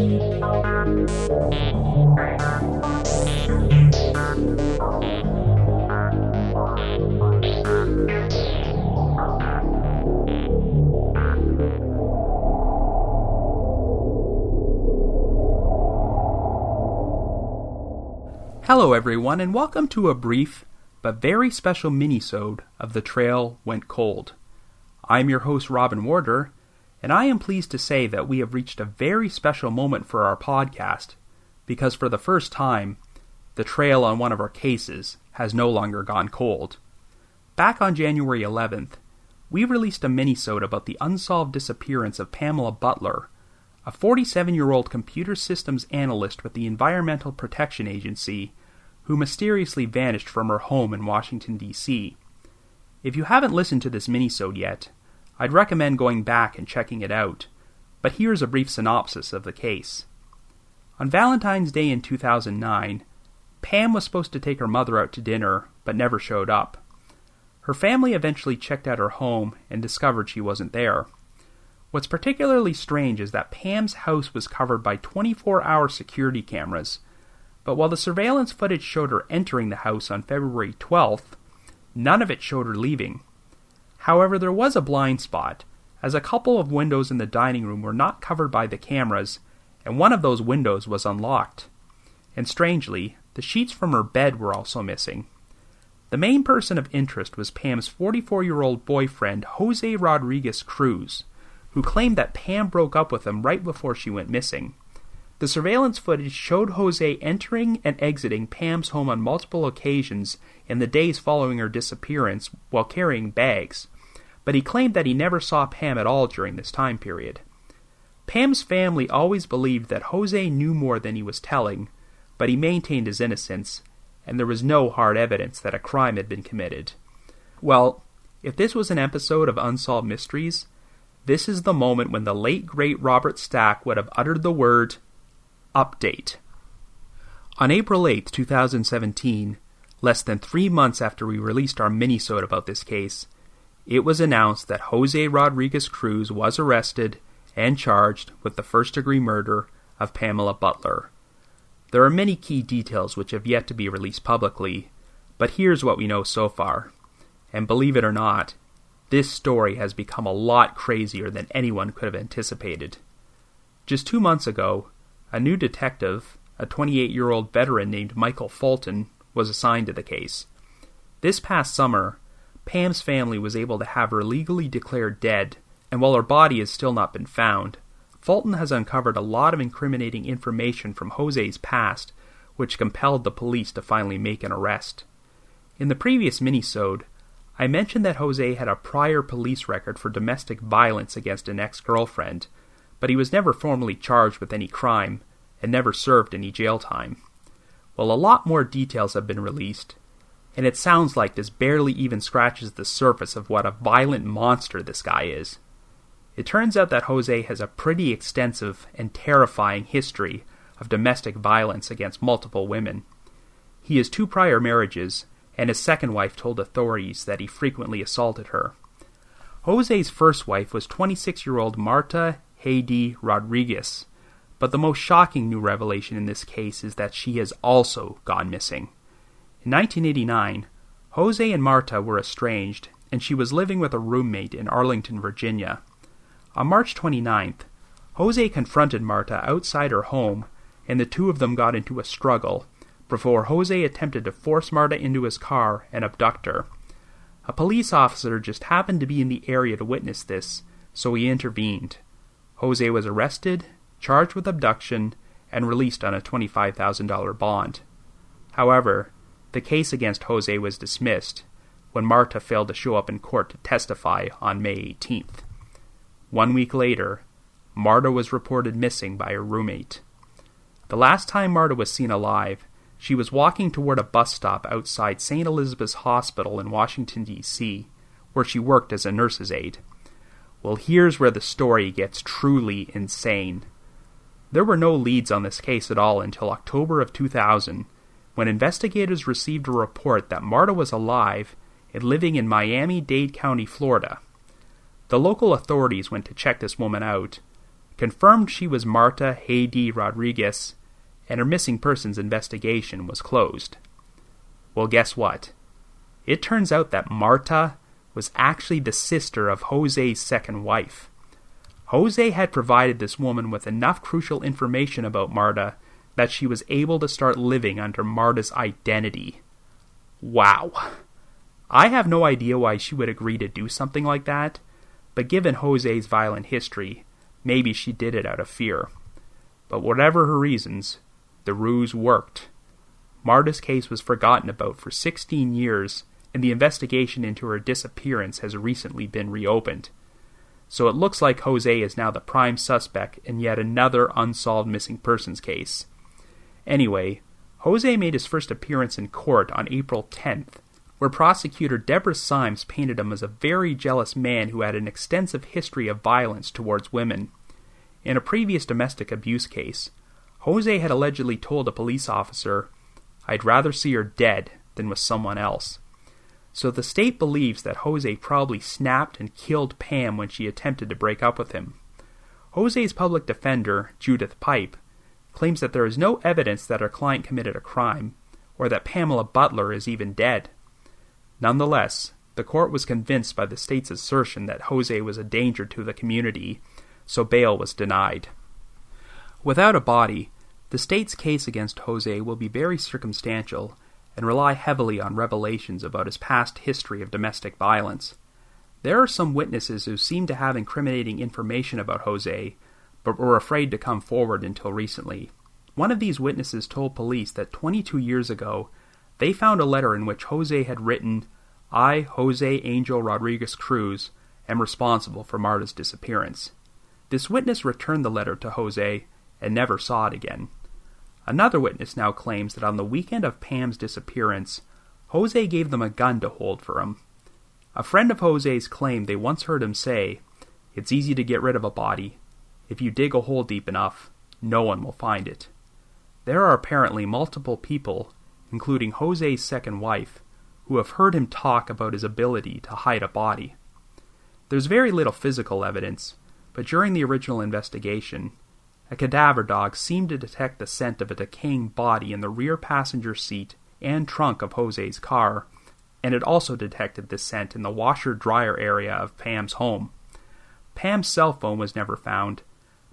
Hello everyone, and welcome to a brief but very special minisode of The Trail Went Cold. I'm your host Robin Warder, and I am pleased to say that we have reached a very special moment for our podcast, because for the first time, the trail on one of our cases has no longer gone cold. Back on January 11th, we released a minisode about the unsolved disappearance of Pamela Butler, a 47-year-old computer systems analyst with the Environmental Protection Agency who mysteriously vanished from her home in Washington, D.C. If you haven't listened to this minisode yet, I'd recommend going back and checking it out, but here's a brief synopsis of the case. On Valentine's Day in 2009, Pam was supposed to take her mother out to dinner, but never showed up. Her family eventually checked out her home and discovered she wasn't there. What's particularly strange is that Pam's house was covered by 24-hour security cameras, but while the surveillance footage showed her entering the house on February 12th, none of it showed her leaving. However, there was a blind spot, as a couple of windows in the dining room were not covered by the cameras, and one of those windows was unlocked. And strangely, the sheets from her bed were also missing. The main person of interest was Pam's 44-year-old boyfriend, Jose Rodriguez Cruz, who claimed that Pam broke up with him right before she went missing. The surveillance footage showed Jose entering and exiting Pam's home on multiple occasions in the days following her disappearance while carrying bags, but he claimed that he never saw Pam at all during this time period. Pam's family always believed that Jose knew more than he was telling, but he maintained his innocence, and there was no hard evidence that a crime had been committed. Well, if this was an episode of Unsolved Mysteries, this is the moment when the late great Robert Stack would have uttered the word, update. On April 8, 2017, less than 3 months after we released our minisode about this case, it was announced that Jose Rodriguez Cruz was arrested and charged with the first-degree murder of Pamela Butler. There are many key details which have yet to be released publicly, but here's what we know so far. And believe it or not, this story has become a lot crazier than anyone could have anticipated. Just 2 months ago, a new detective, a 28-year-old veteran named Michael Fulton, was assigned to the case. This past summer, Pam's family was able to have her legally declared dead, and while her body has still not been found, Fulton has uncovered a lot of incriminating information from Jose's past, which compelled the police to finally make an arrest. In the previous minisode, I mentioned that Jose had a prior police record for domestic violence against an ex-girlfriend, but he was never formally charged with any crime and never served any jail time. Well, a lot more details have been released, and it sounds like this barely even scratches the surface of what a violent monster this guy is. It turns out that Jose has a pretty extensive and terrifying history of domestic violence against multiple women. He has 2 prior marriages, and his second wife told authorities that he frequently assaulted her. Jose's first wife was 26-year-old Marta Heidi Rodriguez, but the most shocking new revelation in this case is that she has also gone missing. In 1989, Jose and Marta were estranged, and she was living with a roommate in Arlington, Virginia. On March 29th, Jose confronted Marta outside her home, and the two of them got into a struggle, before Jose attempted to force Marta into his car and abduct her. A police officer just happened to be in the area to witness this, so he intervened. Jose was arrested, charged with abduction, and released on a $25,000 bond. However, the case against Jose was dismissed when Marta failed to show up in court to testify on May 18th. 1 week later, Marta was reported missing by her roommate. The last time Marta was seen alive, she was walking toward a bus stop outside St. Elizabeth's Hospital in Washington, D.C., where she worked as a nurse's aide. Well, here's where the story gets truly insane. There were no leads on this case at all until October of 2000, when investigators received a report that Marta was alive and living in Miami-Dade County, Florida. The local authorities went to check this woman out, confirmed she was Marta Heidi Rodriguez, and her missing persons investigation was closed. Well, guess what? It turns out that Marta was actually the sister of Jose's second wife. Jose had provided this woman with enough crucial information about Marta that she was able to start living under Marta's identity. Wow. I have no idea why she would agree to do something like that, but given Jose's violent history, maybe she did it out of fear. But whatever her reasons, the ruse worked. Marta's case was forgotten about for 16 years, and the investigation into her disappearance has recently been reopened. So it looks like Jose is now the prime suspect in yet another unsolved missing persons case. Anyway, Jose made his first appearance in court on April 10th, where prosecutor Deborah Symes painted him as a very jealous man who had an extensive history of violence towards women. In a previous domestic abuse case, Jose had allegedly told a police officer, "I'd rather see her dead than with someone else." So the state believes that Jose probably snapped and killed Pam when she attempted to break up with him. Jose's public defender, Judith Pipe, claims that there is no evidence that her client committed a crime, or that Pamela Butler is even dead. Nonetheless, the court was convinced by the state's assertion that Jose was a danger to the community, so bail was denied. Without a body, the state's case against Jose will be very circumstantial and rely heavily on revelations about his past history of domestic violence. There are some witnesses who seem to have incriminating information about Jose, but were afraid to come forward until recently. One of these witnesses told police that 22 years ago, they found a letter in which Jose had written, "I, Jose Angel Rodriguez Cruz, am responsible for Marta's disappearance." This witness returned the letter to Jose and never saw it again. Another witness now claims that on the weekend of Pam's disappearance, Jose gave them a gun to hold for him. A friend of Jose's claimed they once heard him say, "It's easy to get rid of a body. If you dig a hole deep enough, no one will find it." There are apparently multiple people, including Jose's second wife, who have heard him talk about his ability to hide a body. There's very little physical evidence, but during the original investigation, a cadaver dog seemed to detect the scent of a decaying body in the rear passenger seat and trunk of Jose's car, and it also detected the scent in the washer-dryer area of Pam's home. Pam's cell phone was never found,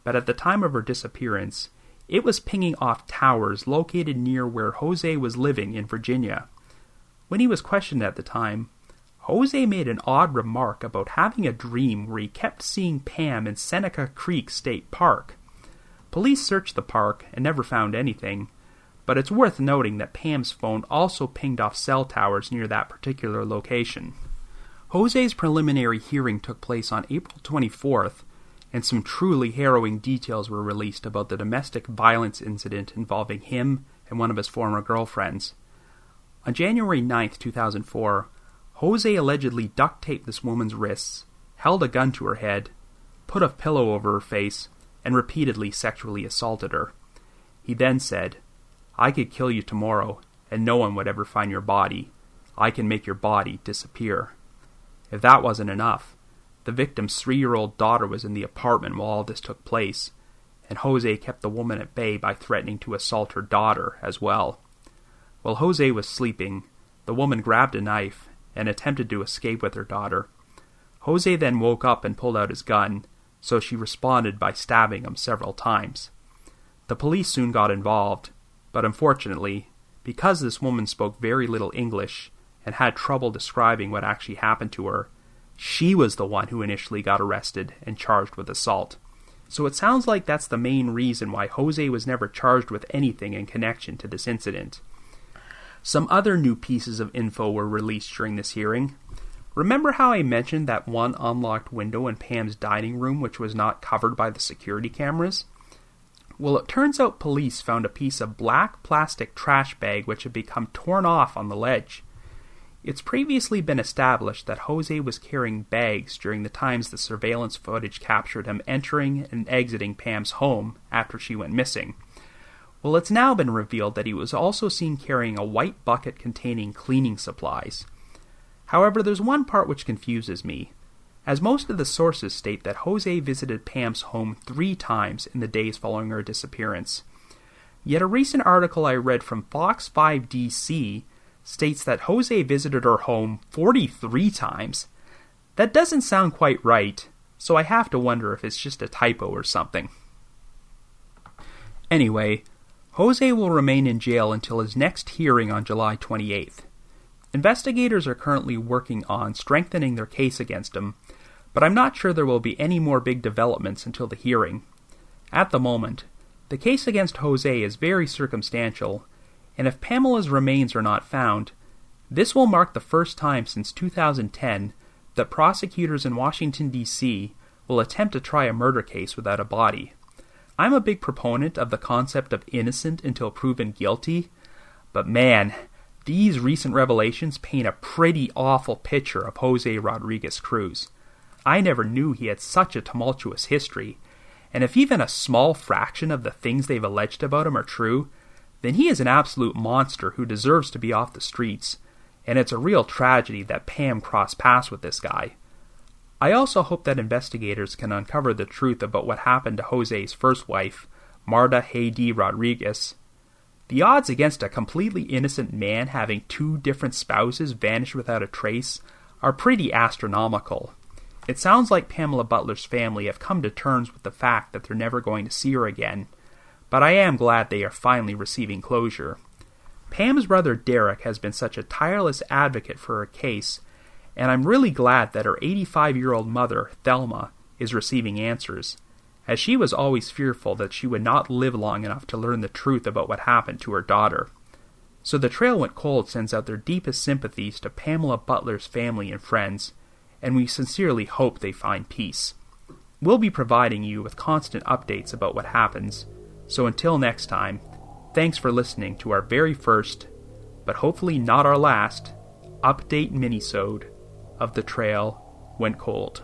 but at the time of her disappearance, it was pinging off towers located near where Jose was living in Virginia. When he was questioned at the time, Jose made an odd remark about having a dream where he kept seeing Pam in Seneca Creek State Park. Police searched the park and never found anything, but it's worth noting that Pam's phone also pinged off cell towers near that particular location. Jose's preliminary hearing took place on April 24th, and some truly harrowing details were released about the domestic violence incident involving him and one of his former girlfriends. On January 9th, 2004, Jose allegedly duct-taped this woman's wrists, held a gun to her head, put a pillow over her face, and repeatedly sexually assaulted her. He then said, "I could kill you tomorrow, and no one would ever find your body. I can make your body disappear." If that wasn't enough, the victim's 3-year-old daughter was in the apartment while all this took place, and Jose kept the woman at bay by threatening to assault her daughter as well. While Jose was sleeping, the woman grabbed a knife and attempted to escape with her daughter. Jose then woke up and pulled out his gun, so she responded by stabbing him several times. The police soon got involved, but unfortunately, because this woman spoke very little English and had trouble describing what actually happened to her, she was the one who initially got arrested and charged with assault. So it sounds like that's the main reason why Jose was never charged with anything in connection to this incident. Some other new pieces of info were released during this hearing. Remember how I mentioned that one unlocked window in Pam's dining room which was not covered by the security cameras? Well, it turns out police found a piece of black plastic trash bag which had become torn off on the ledge. It's previously been established that Jose was carrying bags during the times the surveillance footage captured him entering and exiting Pam's home after she went missing. Well, it's now been revealed that he was also seen carrying a white bucket containing cleaning supplies. However, there's one part which confuses me. as most of the sources state that Jose visited Pam's home 3 times in the days following her disappearance. Yet a recent article I read from Fox 5 DC states that Jose visited her home 43 times. That doesn't sound quite right, so I have to wonder if it's just a typo or something. Anyway, Jose will remain in jail until his next hearing on July 28th. Investigators are currently working on strengthening their case against him, but I'm not sure there will be any more big developments until the hearing. At the moment, the case against Jose is very circumstantial, and if Pamela's remains are not found, this will mark the first time since 2010 that prosecutors in Washington, D.C. will attempt to try a murder case without a body. I'm a big proponent of the concept of innocent until proven guilty, but man, these recent revelations paint a pretty awful picture of Jose Rodriguez Cruz. I never knew he had such a tumultuous history, and if even a small fraction of the things they've alleged about him are true, then he is an absolute monster who deserves to be off the streets, and it's a real tragedy that Pam crossed paths with this guy. I also hope that investigators can uncover the truth about what happened to Jose's first wife, Marta Haydee Rodriguez. The odds against a completely innocent man having 2 different spouses vanish without a trace are pretty astronomical. It sounds like Pamela Butler's family have come to terms with the fact that they're never going to see her again, but I am glad they are finally receiving closure. Pam's brother Derek has been such a tireless advocate for her case, and I'm really glad that her 85-year-old mother, Thelma, is receiving answers, as she was always fearful that she would not live long enough to learn the truth about what happened to her daughter. So the Trail Went Cold sends out their deepest sympathies to Pamela Butler's family and friends, and we sincerely hope they find peace. We'll be providing you with constant updates about what happens, so until next time, thanks for listening to our very first, but hopefully not our last, update minisode of The Trail Went Cold.